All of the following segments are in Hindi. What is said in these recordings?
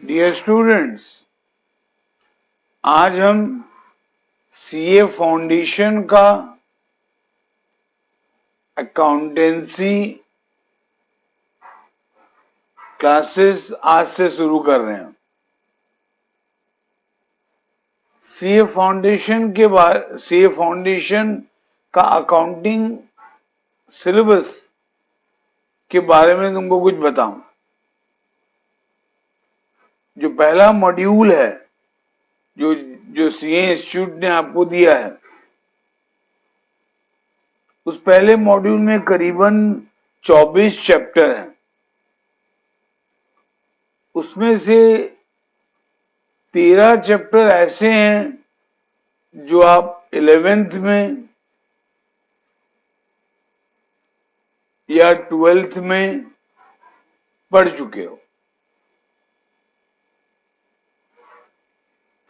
डियर स्टूडेंट्स, आज हम सीए फाउंडेशन का अकाउंटेंसी क्लासेस आज से शुरू कर रहे हैं। सीए फाउंडेशन का अकाउंटिंग सिलेबस के बारे में तुमको कुछ बताऊं। जो पहला मॉड्यूल है जो सीए इंस्टीट्यूट ने आपको दिया है, उस पहले मॉड्यूल में करीबन 24 चैप्टर हैं। उसमें से 13 चैप्टर ऐसे हैं जो आप 11th में या 12th में पढ़ चुके हो।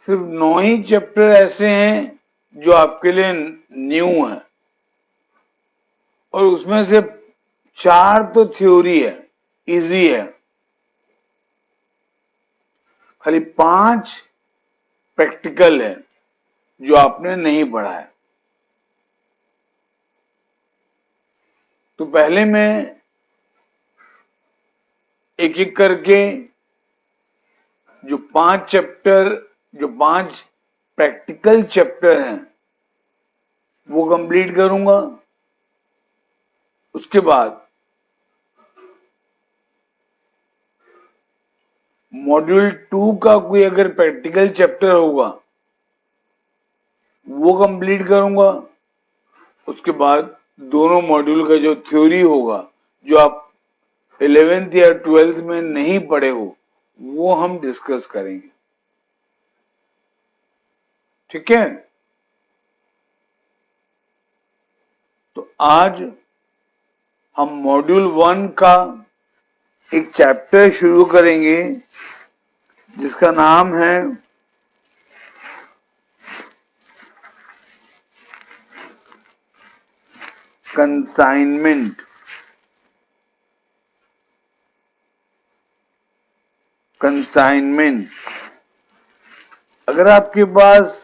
सिर्फ 9 ही चैप्टर ऐसे हैं जो आपके लिए न्यू है, और उसमें से 4 तो थ्योरी है, इजी है। खाली 5 प्रैक्टिकल है जो आपने नहीं पढ़ा है। तो पहले मैं एक एक करके जो 5 प्रैक्टिकल चैप्टर हैं वो कंप्लीट करूंगा। उसके बाद मॉड्यूल 2 का कोई अगर प्रैक्टिकल चैप्टर होगा वो कंप्लीट करूंगा। उसके बाद दोनों मॉड्यूल का जो थ्योरी होगा, जो आप 11th या 12th में नहीं पढ़े हो, वो हम डिस्कस करेंगे। ठीक है? तो आज हम मॉड्यूल 1 का एक चैप्टर शुरू करेंगे जिसका नाम है कंसाइनमेंट। कंसाइनमेंट। अगर आपके पास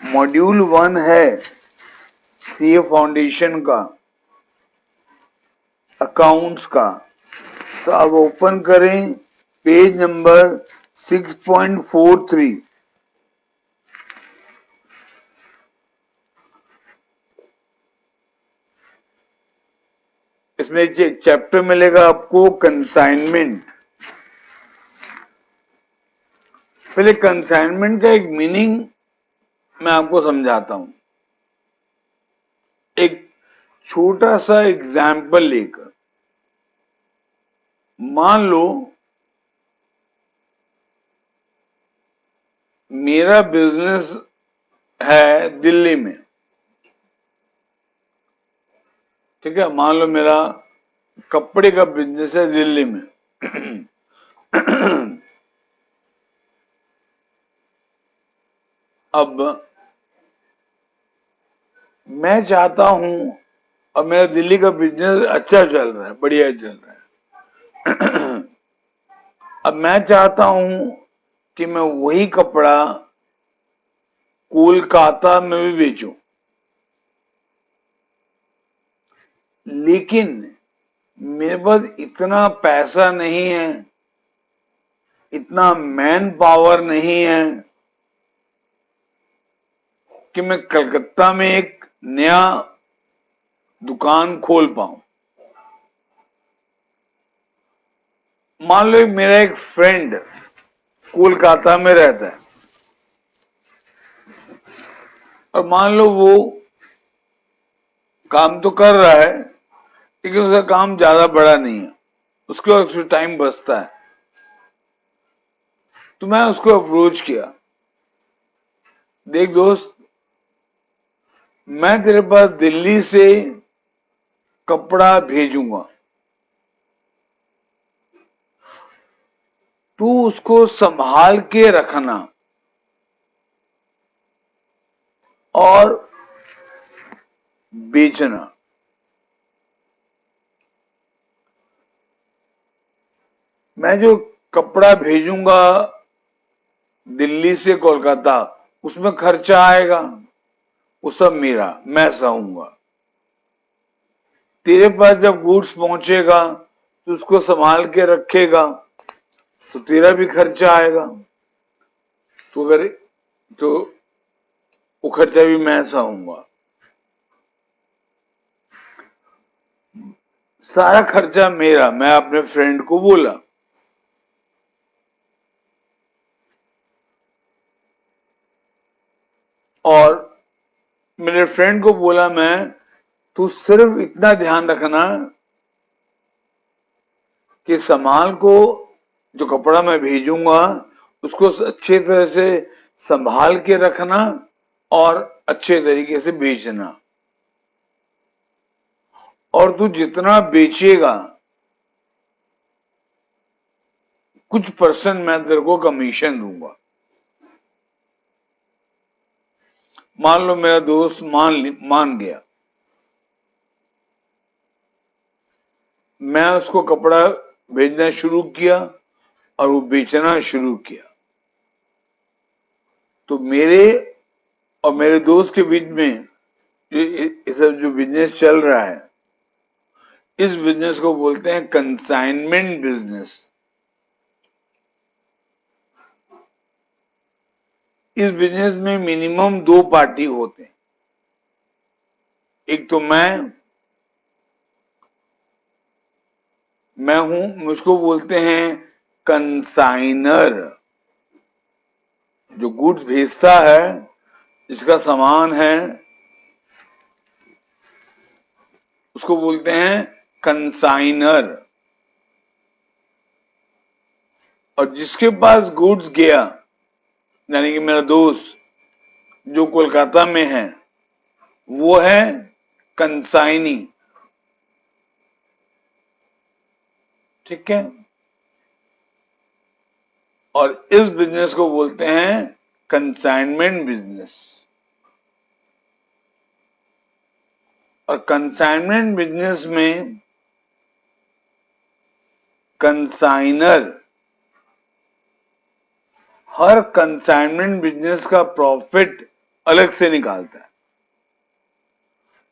मॉड्यूल 1 है सीए फाउंडेशन का, अकाउंट्स का, तो अब ओपन करें पेज नंबर 6.43। इसमें चैप्टर मिलेगा आपको कंसाइनमेंट। पहले कंसाइनमेंट का एक मीनिंग मैं आपको समझाता हूं, एक छोटा सा एग्जाम्पल लेकर। मान लो मेरा बिजनेस है दिल्ली में। ठीक है, मान लो मेरा कपड़े का बिजनेस है दिल्ली में। अब मैं चाहता हूं, अब मेरा दिल्ली का बिजनेस अच्छा चल रहा है, बढ़िया चल रहा है। अब मैं चाहता हूं कि मैं वही कपड़ा कोलकाता में भी बेचूं, लेकिन मेरे पास इतना पैसा नहीं है, इतना मैन पावर नहीं है कि मैं कलकत्ता में एक नया दुकान खोल पाऊं। मान लो मेरा एक फ्रेंड कोलकाता में रहता है, और मान लो वो काम तो कर रहा है लेकिन उसका काम ज्यादा बड़ा नहीं है, उसके पास टाइम बचता है। तो मैं उसको अप्रोच किया, देख दोस्त, मैं तेरे पास दिल्ली से कपड़ा भेजूंगा, तू उसको संभाल के रखना और बेचना। मैं जो कपड़ा भेजूंगा दिल्ली से कोलकाता, उसमें खर्चा आएगा, वो सब मेरा, मैं सहूंगा। तेरे पास जब गुड्स पहुंचेगा तो उसको संभाल के रखेगा तो तेरा भी खर्चा आएगा, तो अगर तो वो खर्चा भी मैं सहूंगा। सारा खर्चा मेरा, मैं अपने फ्रेंड को बोला। और मेरे फ्रेंड को बोला मैं, तू सिर्फ इतना ध्यान रखना कि सामान को, जो कपड़ा मैं भेजूंगा उसको अच्छे तरह से संभाल के रखना और अच्छे तरीके से बेचना। और तू जितना बेचेगा कुछ परसेंट मैं तेरे को कमीशन दूंगा। मान लो मेरा दोस्त मान गया, मैं उसको कपड़ा भेजना शुरू किया और वो बेचना शुरू किया, तो मेरे और मेरे दोस्त के बीच में ये सब जो बिजनेस चल रहा है, इस बिजनेस को बोलते हैं कंसाइनमेंट बिजनेस। इस बिजनेस में मिनिमम 2 पार्टी होते हैं। एक तो मैं हूं, मुझको बोलते हैं कंसाइनर। जो गुड्स भेजता है, जिसका सामान है, उसको बोलते हैं कंसाइनर। और जिसके पास गुड्स गया, यानी कि मेरा दोस्त जो कोलकाता में है, वो है कंसाइनी। ठीक है। और इस बिजनेस को बोलते हैं कंसाइनमेंट बिजनेस। और कंसाइनमेंट बिजनेस में कंसाइनर हर कंसाइनमेंट बिजनेस का प्रॉफिट अलग से निकालता है।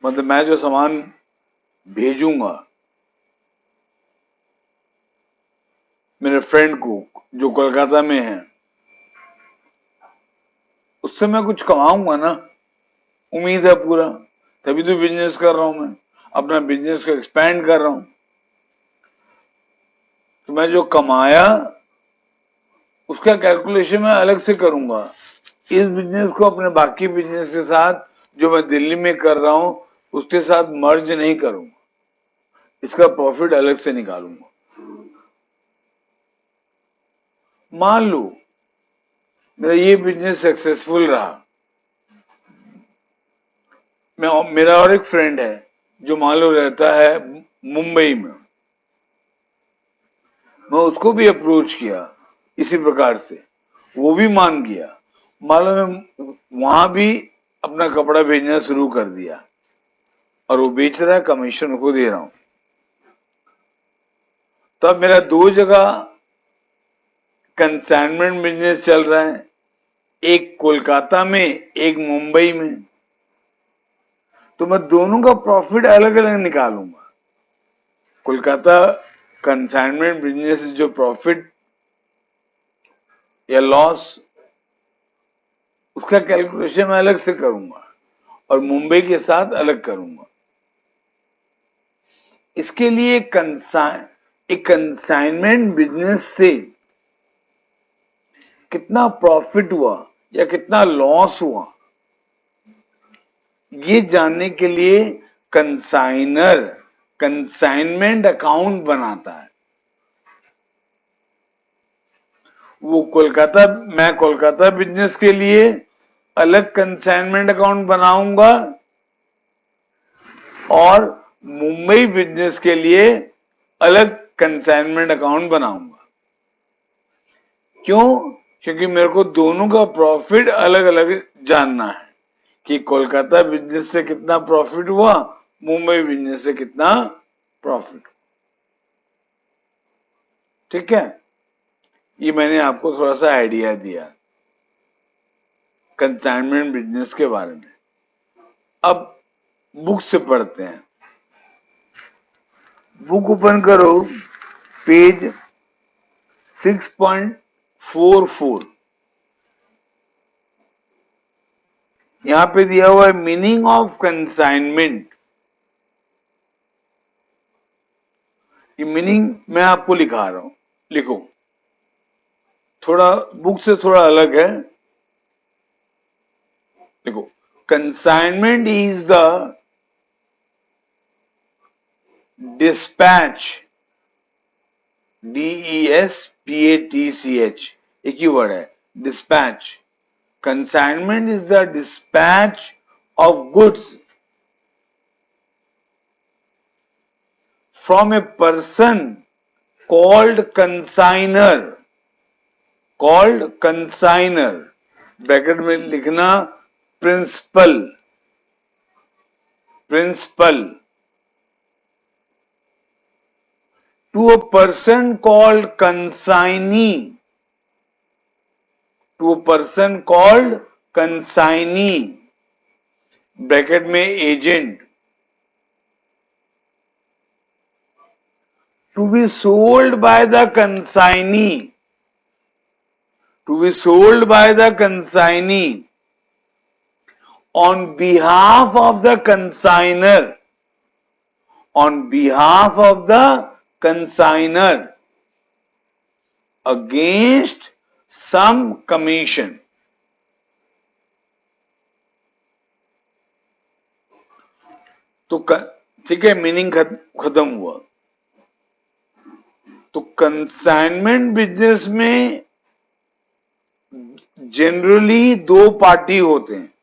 मतलब मैं जो सामान भेजूंगा मेरे फ्रेंड को जो कोलकाता में है, उससे मैं कुछ कमाऊंगा ना, उम्मीद है पूरा, तभी तो बिजनेस कर रहा हूं मैं, अपना बिजनेस को एक्सपैंड कर रहा हूं। तो मैं जो कमाया उसका कैलकुलेशन मैं अलग से करूंगा। इस बिजनेस को अपने बाकी बिजनेस के साथ जो मैं दिल्ली में कर रहा हूं उसके साथ मर्ज नहीं करूंगा, इसका प्रॉफिट अलग से निकालूंगा। मान लो मेरा ये बिजनेस सक्सेसफुल रहा, मेरा और एक फ्रेंड है जो मान लो रहता है मुंबई में, मैं उसको भी अप्रोच किया इसी प्रकार से, वो भी मान गया। मान लो मैं वहां भी अपना कपड़ा भेजना शुरू कर दिया और वो बेच रहा है, कमीशन को दे रहा हूं, तब मेरा 2 जगह कंसाइनमेंट बिजनेस चल रहा है, एक कोलकाता में एक मुंबई में। तो मैं दोनों का प्रॉफिट अलग अलग निकालूंगा। कोलकाता कंसाइनमेंट बिजनेस जो प्रॉफिट या लॉस, उसका कैलकुलेशन मैं अलग से करूंगा और मुंबई के साथ अलग करूंगा। इसके लिए एक कंसाइनमेंट बिजनेस से कितना प्रॉफिट हुआ या कितना लॉस हुआ, ये जानने के लिए कंसाइनर कंसाइनमेंट अकाउंट बनाता है। मैं कोलकाता बिजनेस के लिए अलग कंसाइनमेंट अकाउंट बनाऊंगा और मुंबई बिजनेस के लिए अलग कंसाइनमेंट अकाउंट बनाऊंगा। क्यों? क्योंकि मेरे को दोनों का प्रॉफिट अलग अलग जानना है कि कोलकाता बिजनेस से कितना प्रॉफिट हुआ, मुंबई बिजनेस से कितना प्रॉफिट। ठीक है। ये मैंने आपको थोड़ा सा आइडिया दिया कंसाइनमेंट बिजनेस के बारे में। अब बुक से पढ़ते हैं। बुक ओपन करो, पेज 6.44। यहां पे दिया हुआ है मीनिंग ऑफ कंसाइनमेंट। ये मीनिंग मैं आपको लिखा रहा हूं, लिखो। थोड़ा बुक से थोड़ा अलग है। देखो, consignment is the dispatch, DESPATCH, एक ही वर्ड है, dispatch. Consignment is the dispatch of goods from a person called consigner, called consigner, bracket में लिखना principal, principal, to a person called consignee, to a person called consignee, bracket में agent, to be sold by the consignee, to be sold by the consignee on behalf of the consigner, on behalf of the consigner against some commission. तो ठीक है, मीनिंग खत्म हुआ। तो कंसाइनमेंट बिजनेस में जनरली दो पार्टी होते हैं,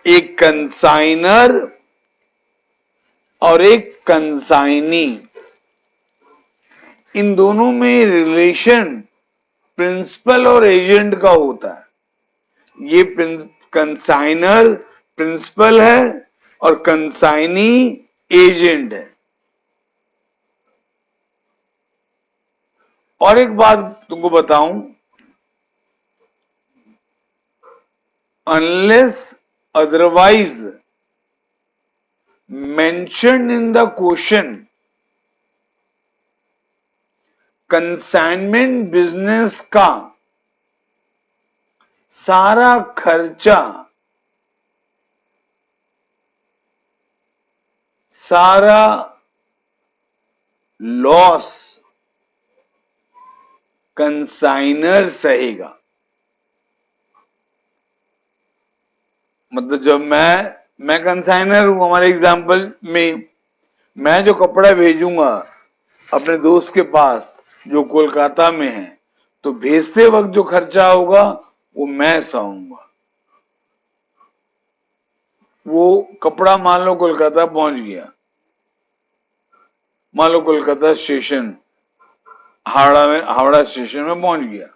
एक कंसाइनर और एक कंसाइनी। इन दोनों में रिलेशन प्रिंसिपल और एजेंट का होता है। ये कंसाइनर प्रिंसिपल है और कंसाइनी एजेंट है। और एक बात तुमको बताऊं, unless otherwise mentioned in the question, consignment business का सारा खर्चा, सारा लॉस कंसाइनर सहेगा। मतलब जब मैं कंसाइनर हूं, हमारे एग्जाम्पल में मैं जो कपड़ा भेजूंगा अपने दोस्त के पास जो कोलकाता में है, तो भेजते वक्त जो खर्चा होगा वो मैं सहूंगा। वो कपड़ा मान लो कोलकाता पहुंच गया, मान लो कोलकाता स्टेशन, हावड़ा स्टेशन में पहुंच गया।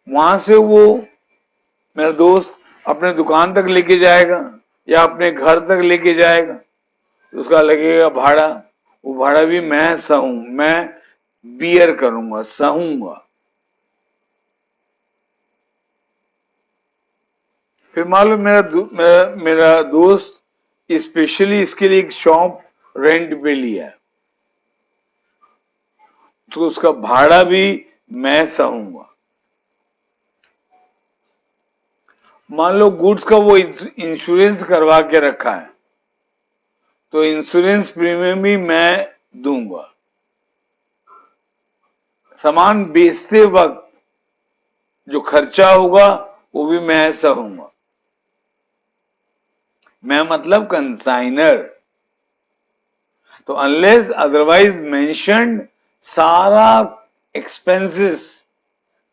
वहां से वो मेरा दोस्त अपने दुकान तक लेके जाएगा या अपने घर तक लेके जाएगा, तो उसका लगेगा भाड़ा। वो भाड़ा भी मैं सहूं, मैं बियर करूंगा, सहूंगा। फिर मान लो मेरा दोस्त स्पेशली इसके लिए एक शॉप रेंट पे लिया है, तो उसका भाड़ा भी मैं सहूंगा। मान लो गुड्स का वो इंश्योरेंस करवा के रखा है, तो इंश्योरेंस प्रीमियम भी मैं दूंगा। सामान बेचते वक्त जो खर्चा होगा वो भी मैं सहूंगा। मैं मतलब कंसाइनर। तो अनलेस अदरवाइज मेंशन्ड सारा एक्सपेंसेस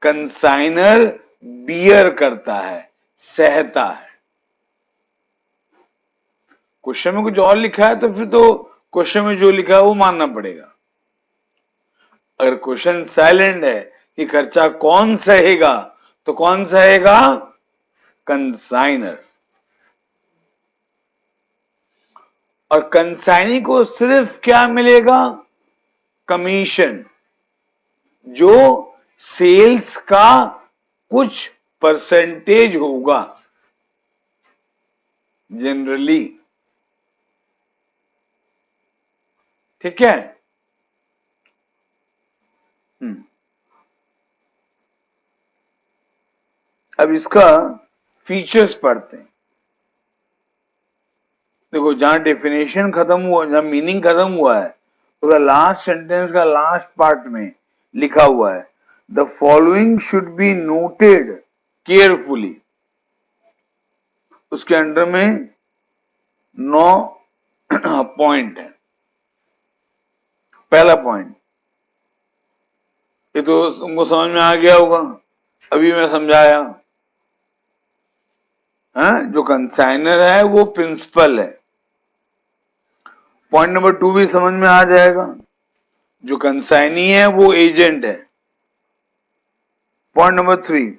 कंसाइनर बियर करता है, सहता है। क्वेश्चन में कुछ और लिखा है तो फिर तो क्वेश्चन में जो लिखा है वो मानना पड़ेगा। अगर क्वेश्चन साइलेंट है कि खर्चा कौन सहेगा, तो कौन सहेगा? कंसाइनर। और कंसाइनी को सिर्फ क्या मिलेगा? कमीशन, जो सेल्स का कुछ परसेंटेज होगा जनरली, ठीक है। अब इसका फीचर्स पढ़ते हैं। देखो, जहां डेफिनेशन खत्म हुआ, जहां मीनिंग खत्म हुआ है, तो लास्ट सेंटेंस का लास्ट पार्ट में लिखा हुआ है the following should be noted carefully. उसके अंडर में 9 पॉइंट है। पहला पॉइंट, ये तो तुमको समझ में आ गया होगा, अभी मैं समझाया है। जो कंसाइनर है वो प्रिंसिपल है। पॉइंट नंबर 2 भी समझ में आ जाएगा, जो कंसाइनी है वो एजेंट है। पॉइंट नंबर 3,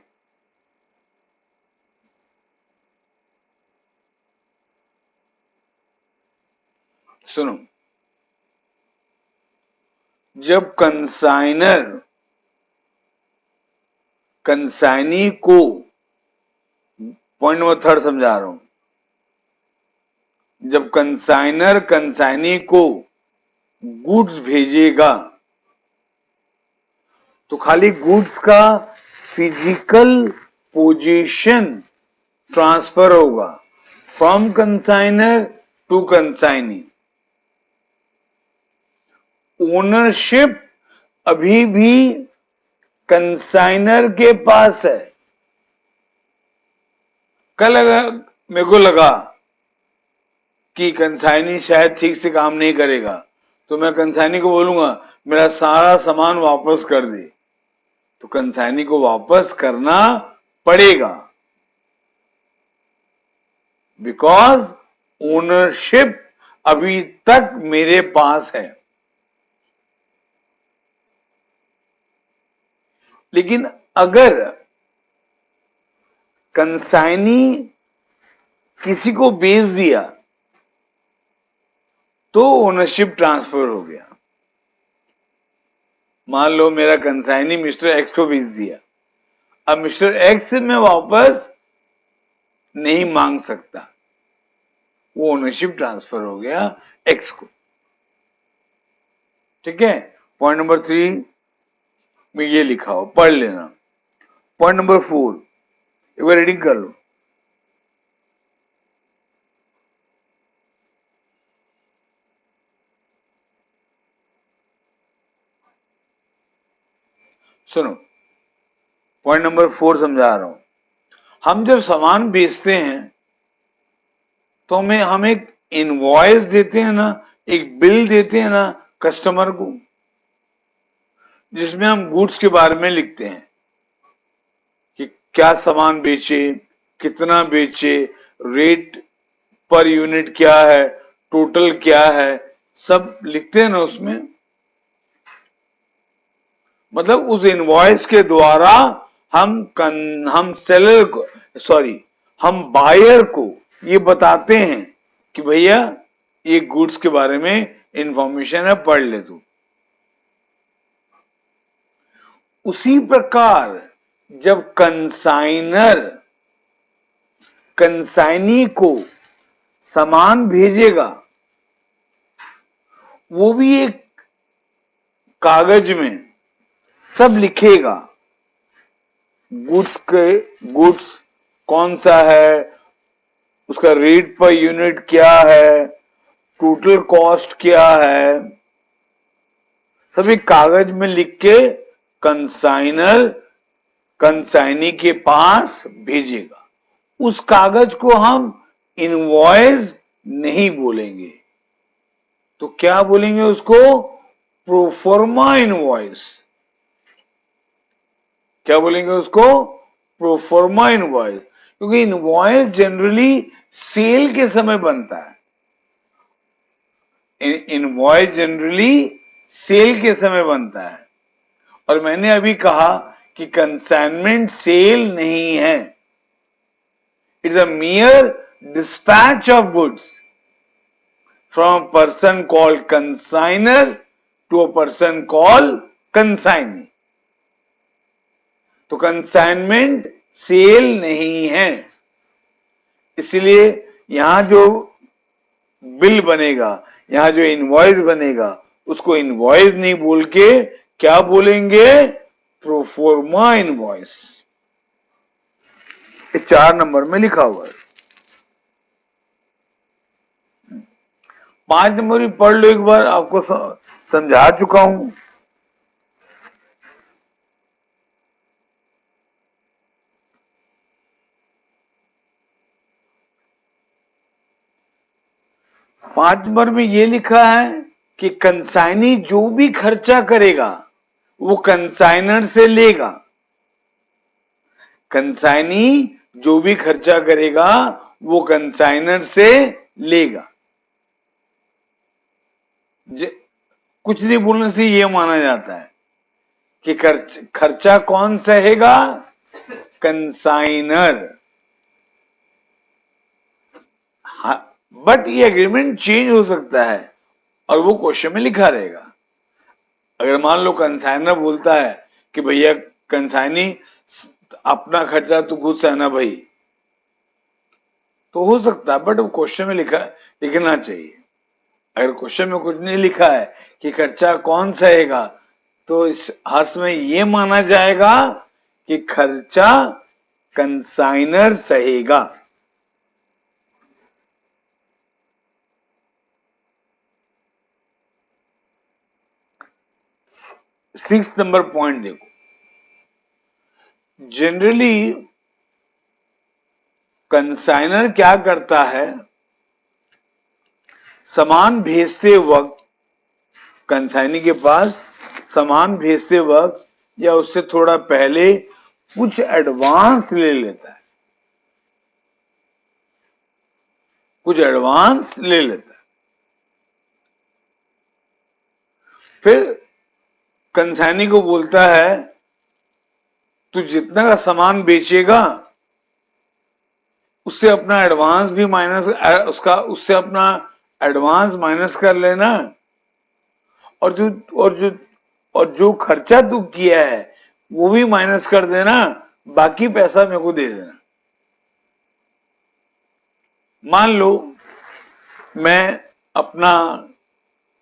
सुनो, जब कंसाइनर कंसाइनी को, पॉइंट नंबर 3 समझा रहा हूं, जब कंसाइनर कंसाइनी को गुड्स भेजेगा तो खाली गुड्स का फिजिकल पोजीशन ट्रांसफर होगा from consignor to consignee. Ownership अभी भी कंसाइनर के पास है। कल अगर मेरे को लगा कि कंसाइनी शायद ठीक से काम नहीं करेगा तो मैं कंसाइनी को बोलूंगा मेरा सारा सामान वापस कर दे, तो कंसाइनी को वापस करना पड़ेगा, बिकॉज ओनरशिप अभी तक मेरे पास है। लेकिन अगर कंसाइनी किसी को बेच दिया तो ओनरशिप ट्रांसफर हो गया। मान लो मेरा कंसाइनी मिस्टर एक्स को बेच दिया, अब मिस्टर एक्स से मैं वापस नहीं मांग सकता, वो ओनरशिप ट्रांसफर हो गया एक्स को, ठीक है। पॉइंट नंबर 3 में ये लिखा हो, पढ़ लेना। पॉइंट नंबर 4 एक बार रीडिंग कर लो। सुनो, पॉइंट नंबर 4 समझा रहा हूं। हम जब सामान बेचते हैं तो हम एक इनवॉइस देते हैं ना, एक बिल देते हैं ना कस्टमर को, जिसमें हम गुड्स के बारे में लिखते हैं कि क्या सामान बेचे, कितना बेचे, रेट पर यूनिट क्या है, टोटल क्या है, सब लिखते हैं ना उसमें। मतलब उस इनवॉइस के द्वारा हम सेलर को, सॉरी, हम बायर को ये बताते हैं कि भैया ये गुड्स के बारे में इंफॉर्मेशन है, पढ़ ले तू। उसी प्रकार जब कंसाइनर कंसाइनी को सामान भेजेगा, वो भी एक कागज में सब लिखेगा, गुड्स कौन सा है, उसका रेट पर यूनिट क्या है, टोटल कॉस्ट क्या है, सभी कागज में लिख के कंसाइनर कंसाइनी के पास भेजेगा। उस कागज को हम इनवॉइस नहीं बोलेंगे, तो क्या बोलेंगे उसको? Proforma invoice. क्या बोलेंगे उसको? प्रोफॉर्मा इनवॉइस, क्योंकि इनवॉइस जनरली सेल के समय बनता है। इनवॉइस जनरली सेल के समय बनता है, और मैंने अभी कहा कि कंसाइनमेंट सेल नहीं है, it's a mere dispatch of goods from a person called consignor to a person called consignee. तो कंसाइनमेंट सेल नहीं है, इसलिए यहां जो बिल बनेगा, यहां जो इनवॉइस बनेगा, उसको इनवॉइस नहीं बोल के क्या बोलेंगे, प्रोफोर्मा इनवॉइस। 4 नंबर में लिखा हुआ है। 5 नंबर भी पढ़ लो एक बार, आपको समझा चुका हूं। पांच नंबर में ये लिखा है कि कंसाइनी जो भी खर्चा करेगा वो कंसाइनर से लेगा। कंसाइनी जो भी खर्चा करेगा वो कंसाइनर से लेगा। कुछ नहीं बोलने से ये माना जाता है कि खर्चा कौन सहेगा, कंसाइनर। हाँ, बट ये एग्रीमेंट चेंज हो सकता है और वो क्वेश्चन में लिखा रहेगा। अगर मान लो कंसाइनर बोलता है कि भैया कंसाइनी अपना खर्चा तो खुद सहना भाई, तो हो सकता है, बट वो क्वेश्चन में लिखना चाहिए। अगर क्वेश्चन में कुछ नहीं लिखा है कि खर्चा कौन सहेगा, तो इस हर्ष में ये माना जाएगा कि खर्चा कंसाइनर सहेगा। सिक्स नंबर पॉइंट देखो, जनरली कंसाइनर क्या करता है, सामान भेजते वक्त कंसाइनी के पास सामान भेजते वक्त या उससे थोड़ा पहले कुछ एडवांस ले लेता है, कुछ एडवांस ले लेता है। फिर कंसाइनी को बोलता है तू जितना का सामान बेचेगा उससे अपना एडवांस भी माइनस, उससे अपना एडवांस माइनस कर लेना, और जो खर्चा तू किया है वो भी माइनस कर देना, बाकी पैसा मेरे को दे देना। मान लो मैं अपना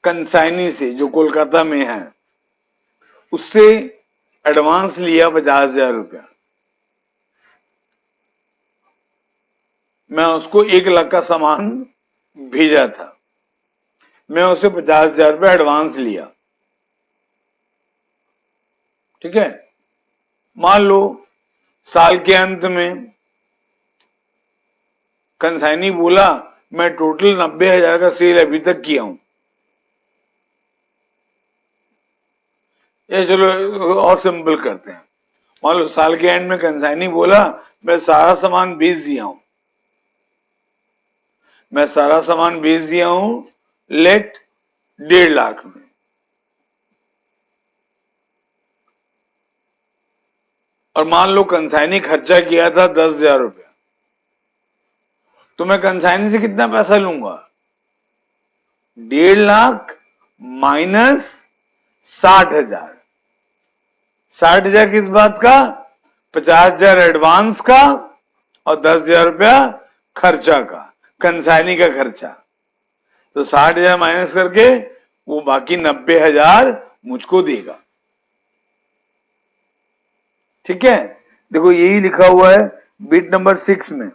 कंसाइनी से जो कोलकाता में है उससे एडवांस लिया 50,000 रुपया, मैं उसको 1 लाख का सामान भेजा था, मैं उसे 50,000 रुपया एडवांस लिया, ठीक है। मान लो साल के अंत में कंसाइनी बोला मैं टोटल 90,000 का सेल अभी तक किया हूं, ये चलो और सिंपल करते हैं। मान लो साल के एंड में कंसाइनी बोला मैं सारा सामान बेच दिया हूं, मैं सारा सामान बेच दिया हूं लेट 1.5 लाख में, और मान लो कंसाइनी खर्चा किया था 10,000 रुपया, तो मैं कंसाइनी से कितना पैसा लूंगा, 1.5 लाख माइनस 60,000। 60,000 किस बात का, 50,000 एडवांस का और 10,000 रुपया खर्चा का, कंसाइनी का खर्चा। तो 60,000 माइनस करके वो बाकी 90,000 मुझको देगा, ठीक है। देखो यही लिखा हुआ है बिट नंबर 6 में।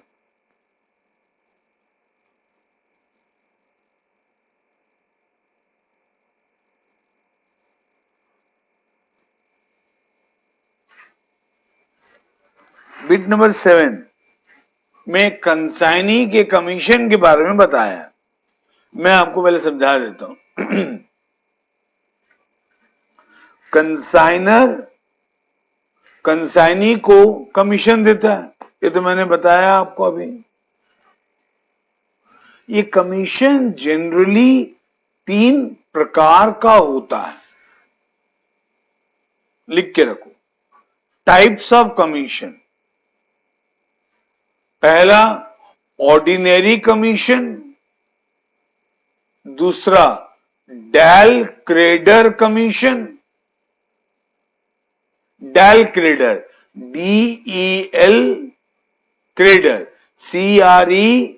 बिट नंबर 7 में कंसाइनी के कमीशन के बारे में बताया, मैं आपको पहले समझा देता हूं। कंसाइनर कंसाइनी को कमीशन देता है, ये तो मैंने बताया आपको अभी। ये कमीशन जनरली 3 प्रकार का होता है, लिख के रखो, टाइप्स ऑफ कमीशन। पहला ऑर्डिनरी कमीशन, दूसरा del credere commission. Del credere DEL credere, CREDERE,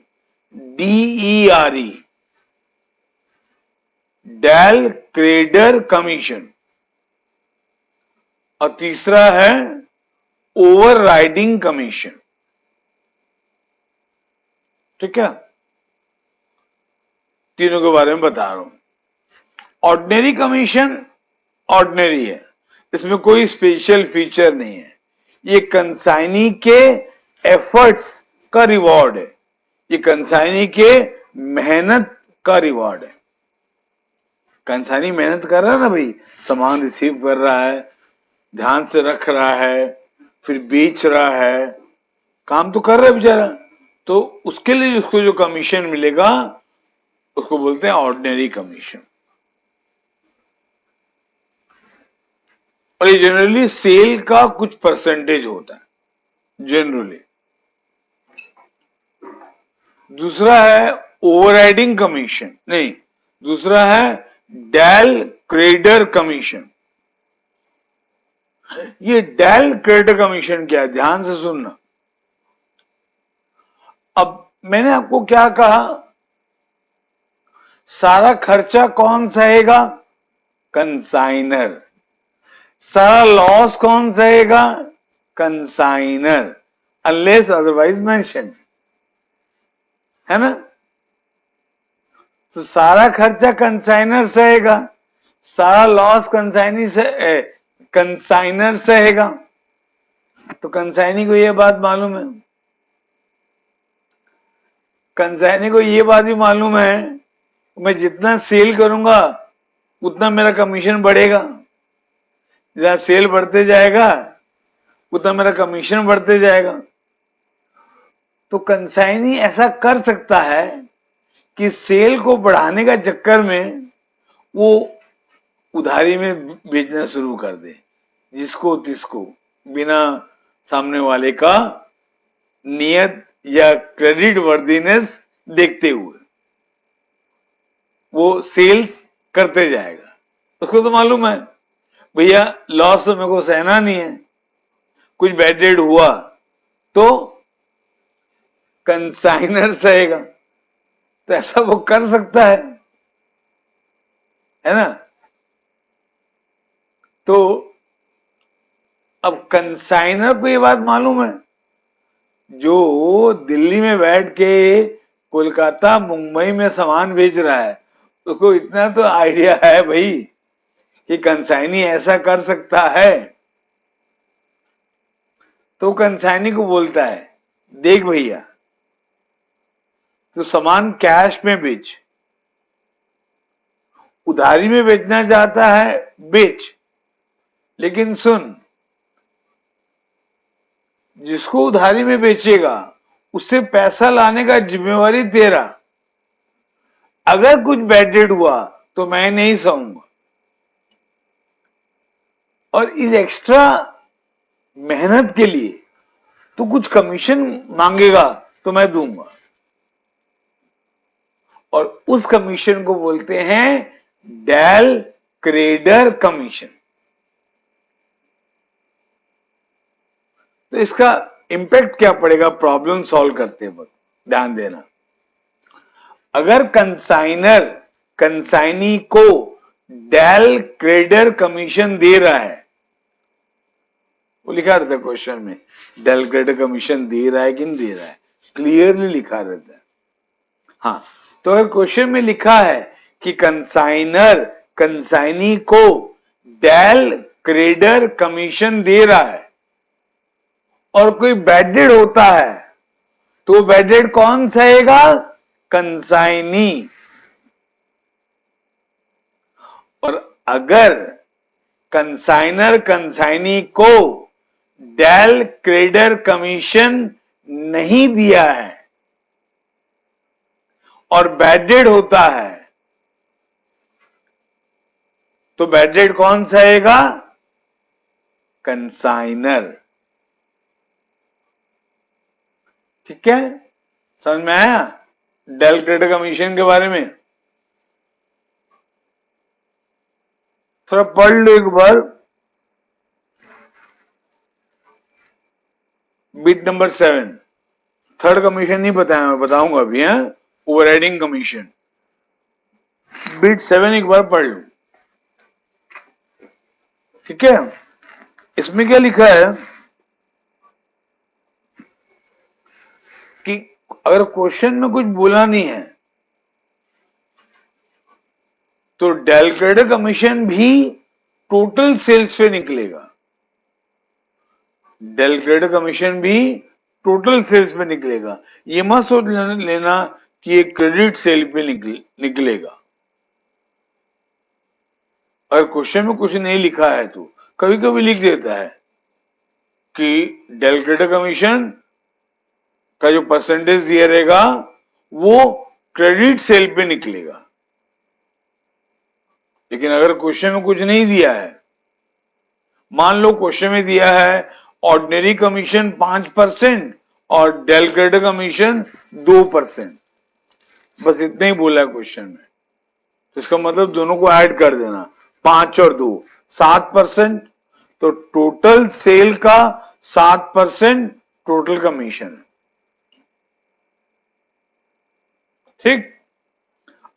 del credere commission. और तीसरा है ओवर राइडिंग कमीशन। ठीक है, तीनों के बारे में बता रहा हूं। ऑर्डिनरी कमीशन ऑर्डिनरी है, इसमें कोई स्पेशल फीचर नहीं है। ये कंसाइनी के एफर्ट्स का रिवॉर्ड है, ये कंसाइनी के मेहनत का रिवॉर्ड है। कंसाइनी मेहनत कर रहा है ना भाई, सामान रिसीव कर रहा है, ध्यान से रख रहा है, फिर बेच रहा है, काम तो कर रहा है बेचारा, तो उसके लिए उसको जो कमीशन मिलेगा उसको बोलते हैं ऑर्डिनरी कमीशन। और ये जनरली सेल का कुछ परसेंटेज होता है जनरली। दूसरा है ओवरराइडिंग कमीशन, नहीं, दूसरा है डेल क्रेडर कमीशन। ये डेल क्रेडर कमीशन क्या है, ध्यान से सुनना। अब मैंने आपको क्या कहा, सारा खर्चा कौन सहेगा, कंसाइनर। सारा लॉस कौन सहेगा, कंसाइनर, अनलेस अदरवाइज मेंशन, है ना। तो सारा खर्चा कंसाइनर सहेगा, सारा लॉस कंसाइनर सहेगा। तो कंसाइनी को यह बात मालूम है, कंसाइनी को यह बात भी मालूम है, मैं जितना सेल करूंगा उतना मेरा कमीशन बढ़ेगा, जहां सेल बढ़ते जाएगा उतना मेरा कमीशन बढ़ते जाएगा। तो कंसाइनी ऐसा कर सकता है कि सेल को बढ़ाने का चक्कर में वो उधारी में बेचना शुरू कर दे, जिसको तिसको, बिना सामने वाले का नियत या क्रेडिट वर्दीनेस देखते हुए वो सेल्स करते जाएगा। उसको तो मालूम है भैया लॉस तो मेरे को सहना नहीं है, कुछ बैड डेट हुआ तो कंसाइनर सहेगा। तो ऐसा वो कर सकता है ना। तो अब कंसाइनर को ये बात मालूम है, जो दिल्ली में बैठ के कोलकाता मुंबई में सामान बेच रहा है, उसको इतना तो आइडिया है भाई कि कंसाइनी ऐसा कर सकता है। तो कंसाइनी को बोलता है देख भैया, तो सामान कैश में बेच, उधारी में बेचना चाहता है बेच, लेकिन सुन, जिसको उधारी में बेचेगा उससे पैसा लाने का जिम्मेवारी तेरा। अगर कुछ बैड डेट हुआ तो मैं नहीं सहूंगा, और इस एक्स्ट्रा मेहनत के लिए तो कुछ कमीशन मांगेगा तो मैं दूंगा, और उस कमीशन को बोलते हैं डेल क्रेडर कमीशन। तो इसका इंपैक्ट क्या पड़ेगा प्रॉब्लम सॉल्व करते वक्त, ध्यान देना। अगर कंसाइनर कंसाइनी को डेल क्रेडर कमीशन दे रहा है, वो लिखा रहता है क्वेश्चन में, डेल क्रेडर कमीशन दे रहा है कि नहीं दे रहा है, क्लियरली लिखा रहता है। हाँ, तो अगर क्वेश्चन में लिखा है कि कंसाइनर कंसाइनी को डेल क्रेडर कमीशन दे रहा है और कोई बैड डेट होता है, तो बैड डेट कौन सहेगा, कंसाइनी। और अगर कंसाइनर कंसाइनी को डेल क्रेडर कमीशन नहीं दिया है और बैड डेट होता है, तो बैड डेट कौन सहेगा, कंसाइनर। ठीक है, समझ में आया डेल क्रेडर कमीशन के बारे में। थोड़ा पढ़ लो एक बार। बिट नंबर 7, थर्ड कमीशन नहीं बताया, मैं बताऊंगा अभी है, ओवरराइडिंग कमीशन। बिट 7 एक बार पढ़ लो, ठीक है। इसमें क्या लिखा है कि अगर क्वेश्चन में कुछ बोला नहीं है तो डेल क्रेडिट कमीशन भी टोटल सेल्स पे निकलेगा। डेल क्रेडिट कमीशन भी टोटल सेल्स पे निकलेगा। ये मत सोच लेना कि ये क्रेडिट सेल पे निकलेगा। अगर क्वेश्चन में कुछ नहीं लिखा है तो कभी कभी लिख देता है कि डेल क्रेडिट कमीशन का जो परसेंटेज दिया रहेगा वो क्रेडिट सेल पे निकलेगा। लेकिन अगर क्वेश्चन में कुछ नहीं दिया है, मान लो क्वेश्चन में दिया है ऑर्डिनरी कमीशन 5% और डेल क्रेडिट कमीशन 2%, बस इतना ही बोला है क्वेश्चन में, तो इसका मतलब दोनों को ऐड कर देना, 5 और 2 7%, तो टोटल सेल का 7% टोटल कमीशन है। ठीक।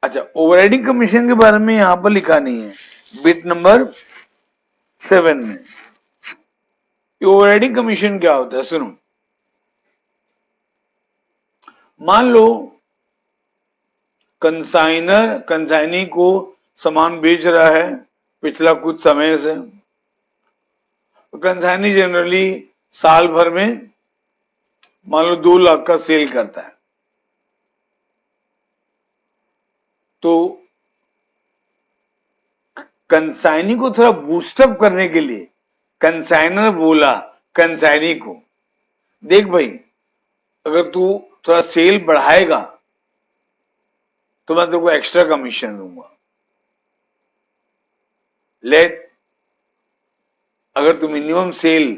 अच्छा, ओवरराइडिंग कमीशन के बारे में यहां पर लिखा नहीं है बिट नंबर 7 में। ओवरराइडिंग कमीशन क्या होता है सुनो। मान लो कंसाइनी को सामान बेच रहा है पिछला कुछ समय से। कंसाइनी जनरली साल भर में मान लो 2 लाख का सेल करता है, तो कंसाइनी को थोड़ा बूस्टअप करने के लिए कंसाइनर बोला कंसाइनी को, देख भाई अगर तू थोड़ा सेल बढ़ाएगा तो मैं तेरे को एक्स्ट्रा कमीशन दूंगा। लेट अगर तू मिनिमम सेल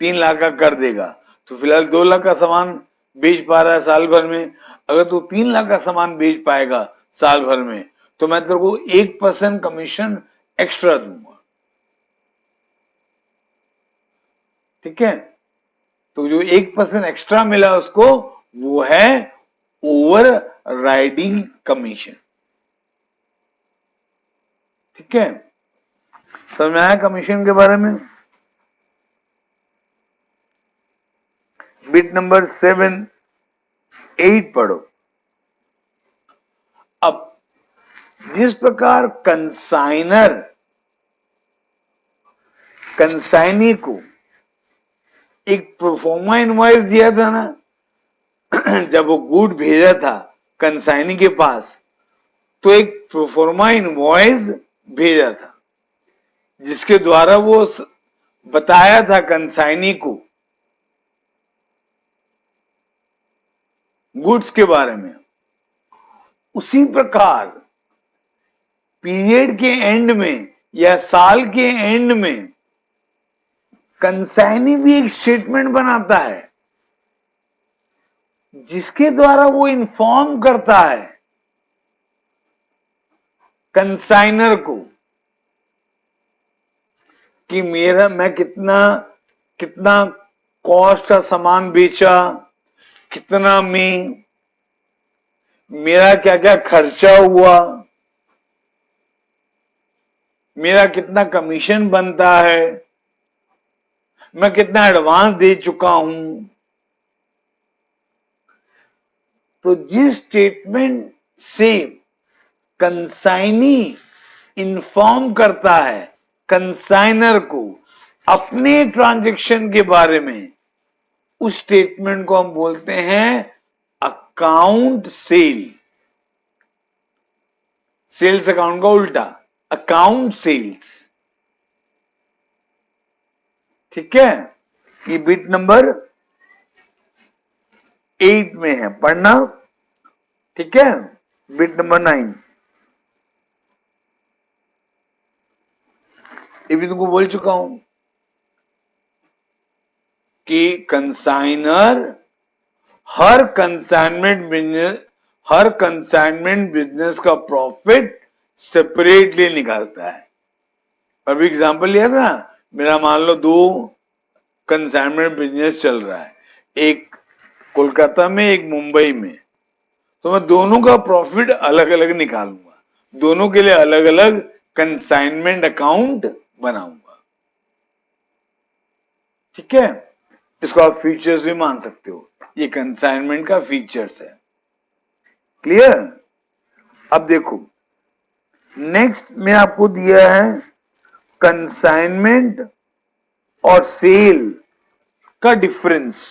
3 लाख का कर देगा तो फिलहाल 2 लाख का सामान बेच पा रहा है साल भर में, अगर तू 3 लाख का सामान बेच पाएगा साल भर में तो मैं तेरे को 1% कमीशन एक्स्ट्रा दूंगा। ठीक है, तो जो 1% एक्स्ट्रा मिला उसको वो है ओवर राइडिंग कमीशन। ठीक है, समझ में आया कमीशन के बारे में। बिट नंबर 7 8 पढ़ो। अब जिस प्रकार कंसाइनी को एक प्रोफोर्मा इनवॉइस दिया था ना जब वो गुड भेजा था कंसाइनी के पास, तो एक प्रोफोर्मा इनवॉइस भेजा था जिसके द्वारा वो बताया था कंसाइनी को गुड्स के बारे में। उसी प्रकार पीरियड के एंड में या साल के एंड में कंसाइनी भी एक स्टेटमेंट बनाता है जिसके द्वारा वो इन्फॉर्म करता है कंसाइनर को कि मैं कितना कॉस्ट का सामान बेचा, कितना में मेरा क्या क्या खर्चा हुआ, मेरा कितना कमीशन बनता है, मैं कितना एडवांस दे चुका हूं। तो जिस स्टेटमेंट से कंसाइनी इन्फॉर्म करता है कंसाइनर को अपने ट्रांजैक्शन के बारे में, उस स्टेटमेंट को हम बोलते हैं अकाउंट सेल। सेल्स अकाउंट का उल्टा अकाउंट सेल्स। ठीक है, ये बिट नंबर 8 में है, पढ़ना। ठीक है, बिट नंबर 9 ये भी तुमको बोल चुका हूं कि कंसाइनर हर कंसाइनमेंट बिजनेस का प्रॉफिट सेपरेटली निकालता है। अभी एग्जांपल लिया था ना, मेरा मान लो कंसाइनमेंट बिजनेस चल रहा है, एक कोलकाता में एक मुंबई में, तो मैं दोनों का प्रॉफिट अलग अलग निकालूंगा, दोनों के लिए अलग अलग कंसाइनमेंट अकाउंट बनाऊंगा। ठीक है, इसको आप फीचर्स भी मान सकते हो, ये कंसाइनमेंट का फीचर्स है। क्लियर? अब देखो नेक्स्ट में आपको दिया है कंसाइनमेंट और सेल का डिफरेंस,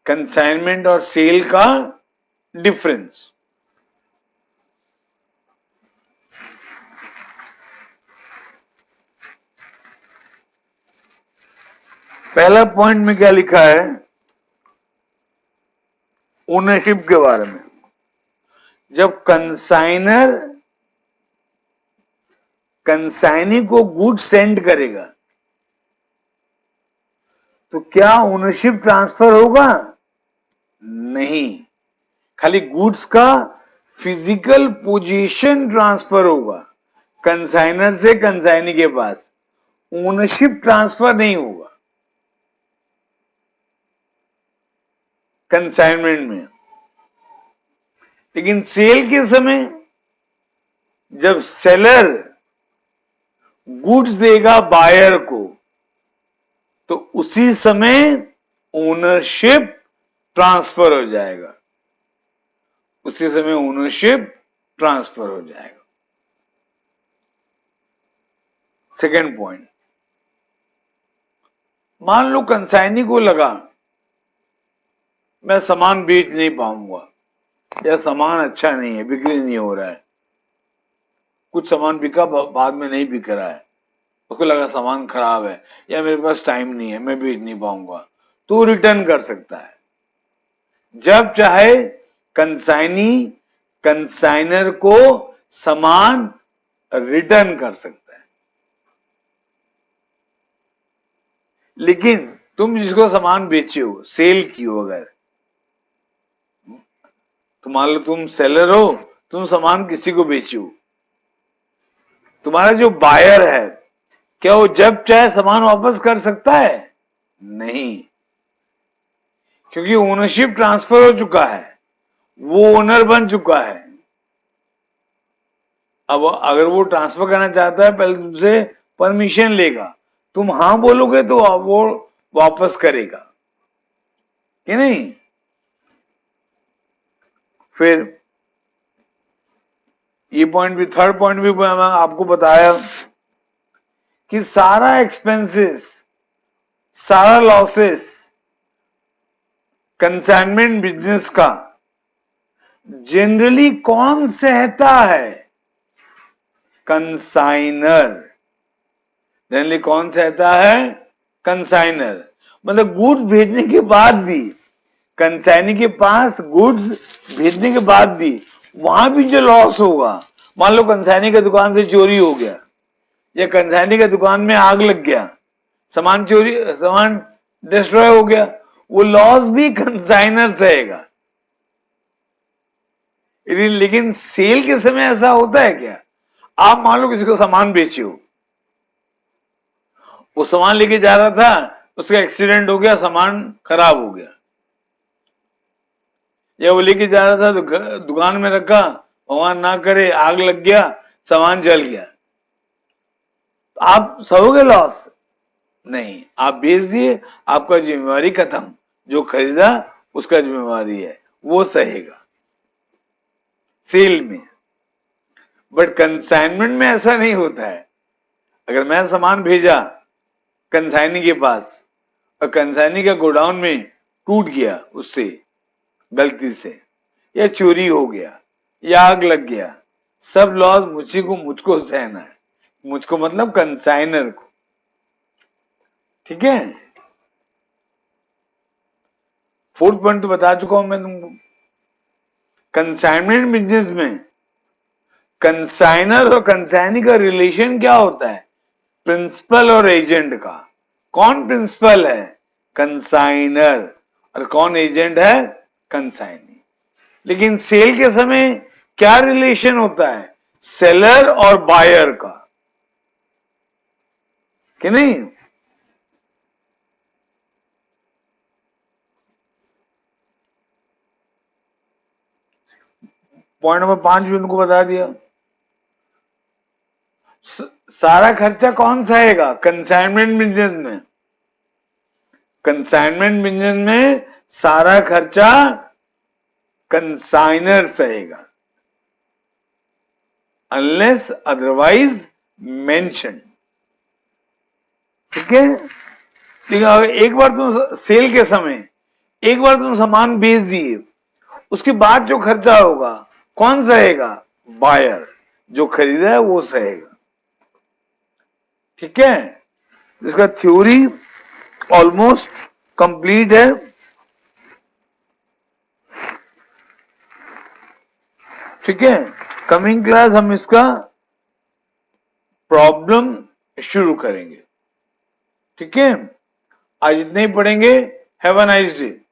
कंसाइनमेंट और सेल का डिफरेंस। पहला पॉइंट में क्या लिखा है, ओनरशिप के बारे में। जब कंसाइनर कंसाइनी को गुड्स सेंड करेगा तो क्या ओनरशिप ट्रांसफर होगा? नहीं, खाली गुड्स का फिजिकल पोजीशन ट्रांसफर होगा कंसाइनर से कंसाइनी के पास, ओनरशिप ट्रांसफर नहीं होगा कंसाइनमेंट में। लेकिन सेल के समय जब सेलर गुड्स देगा बायर को तो उसी समय ओनरशिप ट्रांसफर हो जाएगा, उसी समय ओनरशिप ट्रांसफर हो जाएगा। सेकेंड पॉइंट, मान लो कंसाइनी को लगा मैं सामान बेच नहीं पाऊंगा या सामान अच्छा नहीं है, बिक्री नहीं हो रहा है, कुछ सामान बिका बाद में नहीं बिक रहा है, उसको लगा सामान खराब है या मेरे पास टाइम नहीं है मैं बेच नहीं पाऊंगा, तो रिटर्न कर सकता है। जब चाहे कंसाइनी कंसाइनर को सामान रिटर्न कर सकता है। लेकिन तुम जिसको सामान बेचे हो, सेल की हो, अगर तो मान लो तुम सेलर हो, तुम सामान किसी को बेचे हो, तुम्हारा जो बायर है क्या वो जब चाहे सामान वापस कर सकता है? नहीं, क्योंकि ओनरशिप ट्रांसफर हो चुका है, वो ओनर बन चुका है। अब अगर वो ट्रांसफर करना चाहता है पहले तुमसे परमिशन लेगा, तुम हां बोलोगे तो वो वापस करेगा कि नहीं। फिर ये पॉइंट भी, थर्ड पॉइंट भी मैं आपको बताया कि सारा एक्सपेंसेस, सारा लॉसेस कंसाइनमेंट बिजनेस का जनरली कौन सहता है? कंसाइनर। जनरली कौन सहता है? कंसाइनर। मतलब गुड्स भेजने के बाद भी, कंसाइनी के पास गुड्स भेजने के बाद भी वहां भी जो लॉस होगा, मान लो कंसाइनी की दुकान से चोरी हो गया या कंसाइनी की दुकान में आग लग गया, सामान चोरी, सामान डिस्ट्रॉय हो गया, वो लॉस भी कंसाइनर सहेगा। लेकिन सेल के समय ऐसा होता है क्या? आप मान लो किसी को सामान बेचे हो, वो सामान लेके जा रहा था, उसका एक्सीडेंट हो गया, सामान खराब हो गया, या वो लेके जा रहा था तो दुकान में रखा, भगवान ना करे आग लग गया, सामान जल गया, आप सहोगे लॉस? नहीं, आप बेच दिए, आपका जिम्मेवारी खत्म, जो खरीदा उसका जिम्मेवारी है, वो सहेगा सेल में। बट कंसाइनमेंट में ऐसा नहीं होता है। अगर मैं सामान भेजा कंसाइनी के पास और कंसाइनी का गोडाउन में टूट गया उससे गलती से, या चोरी हो गया या आग लग गया, सब लॉस मुझको सहना है, मुझको मतलब कंसाइनर को। ठीक है, फोर्थ पॉइंट तो बता चुका हूं मैं तुमको। कंसाइनमेंट बिजनेस में कंसाइनर और कंसाइनी का रिलेशन क्या होता है? प्रिंसिपल और एजेंट का। कौन प्रिंसिपल है? कंसाइनर। और कौन एजेंट है? कंसाइनी। लेकिन सेल के समय क्या रिलेशन होता है? सेलर और बायर का, कि नहीं? पॉइंट नंबर 5 भी उनको बता दिया। सारा खर्चा कौन सहेगा? कंसाइनमेंट बिजनेस में, कंसाइनमेंट बिजनेस में सारा खर्चा कंसाइनर सहेगा, अनलेस अदरवाइज मेंशन। ठीक है, ठीक है। अगर एक बार तुम सेल के समय एक बार तुम सामान बेच दिए, उसके बाद जो खर्चा होगा कौन सहेगा? बायर, जो खरीदा है वो सहेगा। ठीक है, इसका थ्योरी ऑलमोस्ट कंप्लीट है। ठीक है, कमिंग क्लास हम इसका प्रॉब्लम शुरू करेंगे। ठीक है, आज इतने ही पढ़ेंगे। Have a nice day.